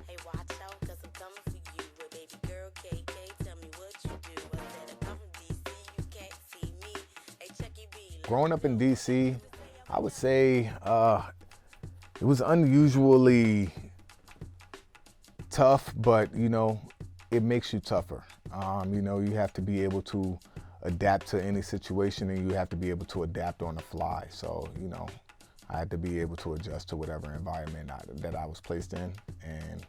Hey, watch out, cause I'm coming for you. Well, baby girl, KK, tell me what you do. I said I'm from DC, you can't see me. Hey, Chucky B. Growing up in DC, I would say it was unusually tough, but it makes you tougher. You have to be able to adapt to any situation, and you have to be able to adapt on the fly. So, I had to be able to adjust to whatever environment that I was placed in, and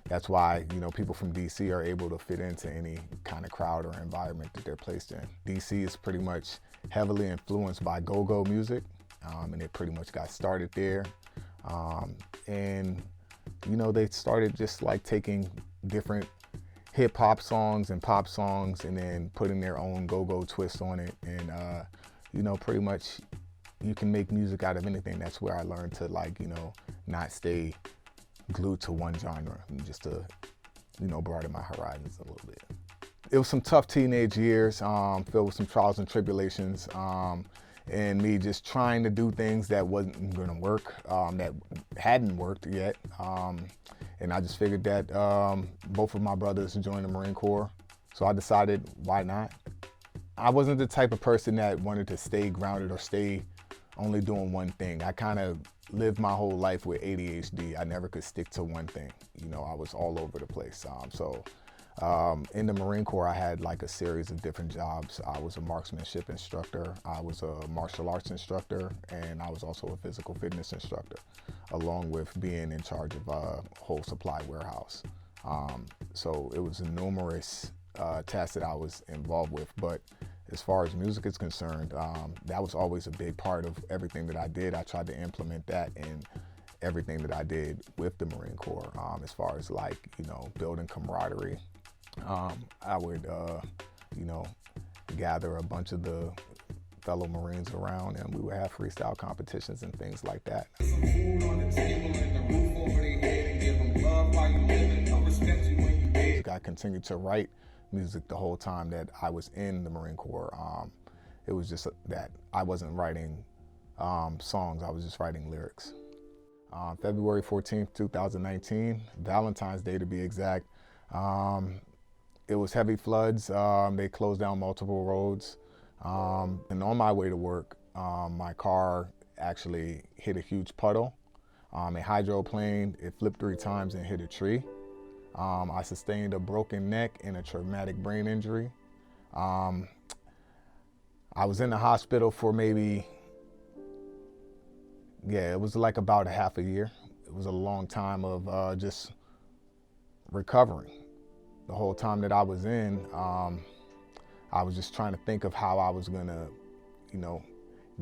that's why people from DC are able to fit into any kind of crowd or environment that they're placed in. DC is pretty much heavily influenced by go-go music, and it pretty much got started there. And they started just like taking different hip hop songs and pop songs and then putting their own go-go twist on it. And pretty much you can make music out of anything. That's where I learned to not stay glued to one genre, and just to broaden my horizons a little bit. It was some tough teenage years, filled with some trials and tribulations, and me just trying to do things that wasn't gonna work, that hadn't worked yet. And I just figured that both of my brothers joined the Marine Corps, so I decided, why not? I wasn't the type of person that wanted to stay grounded or stay only doing one thing. I kind of lived my whole life with ADHD. I never could stick to one thing. I was all over the place. In the Marine Corps, I had like a series of different jobs. I was a marksmanship instructor, I was a martial arts instructor, and I was also a physical fitness instructor, along with being in charge of a whole supply warehouse. So it was numerous tasks that I was involved with, but as far as music is concerned, that was always a big part of everything that I did. I tried to implement that in everything that I did with the Marine Corps, as far as building camaraderie. I would, gather a bunch of the fellow Marines around, and we would have freestyle competitions and things like that. I continued to write music the whole time that I was in the Marine Corps. It was just that I wasn't writing songs, I was just writing lyrics. February 14th, 2019, Valentine's Day to be exact. It was heavy floods. They closed down multiple roads. And on my way to work, my car actually hit a huge puddle. It hydroplaned, it flipped 3 times and hit a tree. I sustained a broken neck and a traumatic brain injury. I was in the hospital for maybe, it was like about a half a year. It was a long time of just recovering. The whole time that I was in, I was just trying to think of how I was gonna,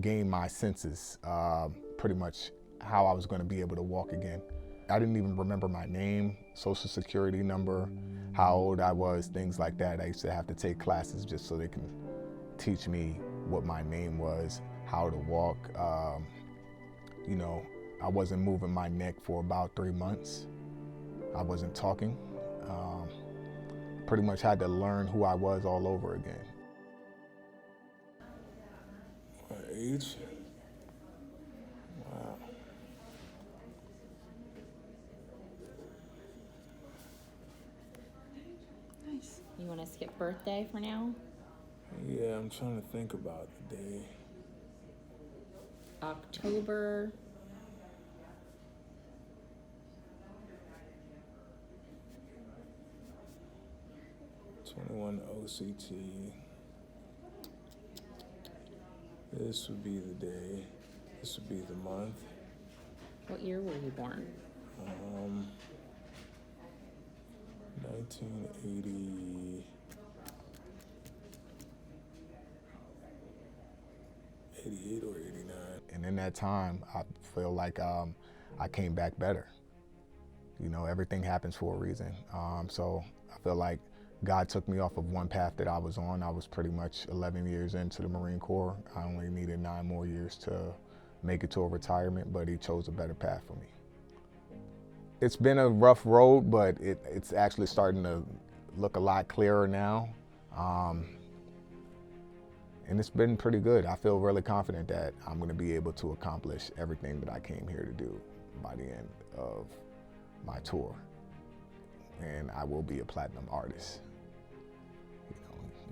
gain my senses, pretty much how I was gonna be able to walk again. I didn't even remember my name, social security number, how old I was, things like that. I used to have to take classes just so they can teach me what my name was, how to walk. I wasn't moving my neck for about 3 months. I wasn't talking. Pretty much had to learn who I was all over again. My age? Wow. Nice. You want to skip birthday for now? Yeah, I'm trying to think about the day. October 21 OCT. This would be the day. This would be the month. What year were you born? 1980. 88 or 89. And in that time, I feel like I came back better. Everything happens for a reason. So I feel like God took me off of one path that I was on. I was pretty much 11 years into the Marine Corps. I only needed 9 more years to make it to a retirement, but he chose a better path for me. It's been a rough road, but it's actually starting to look a lot clearer now. And it's been pretty good. I feel really confident that I'm gonna be able to accomplish everything that I came here to do by the end of my tour, and I will be a platinum artist.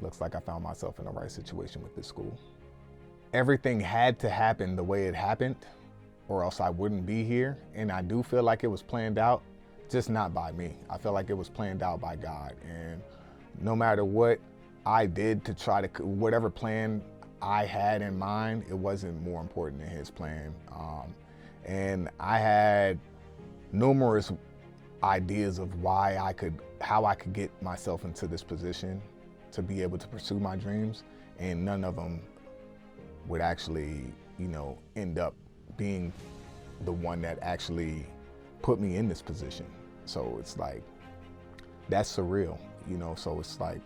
Looks like I found myself in the right situation with this school. Everything had to happen the way it happened, or else I wouldn't be here. And I do feel like it was planned out, just not by me. I feel like it was planned out by God. And no matter what I did to try to, whatever plan I had in mind, it wasn't more important than his plan. And I had numerous ideas of how I could get myself into this position to be able to pursue my dreams, and none of them would actually, end up being the one that actually put me in this position. So it's like, that's surreal, so it's like,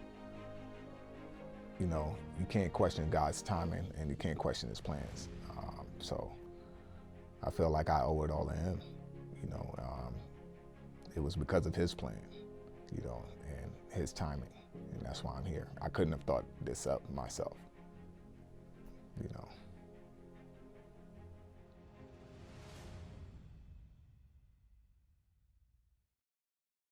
you can't question God's timing and you can't question his plans. So I feel like I owe it all to him, it was because of his plan, and his timing. And that's why I'm here. I couldn't have thought this up myself,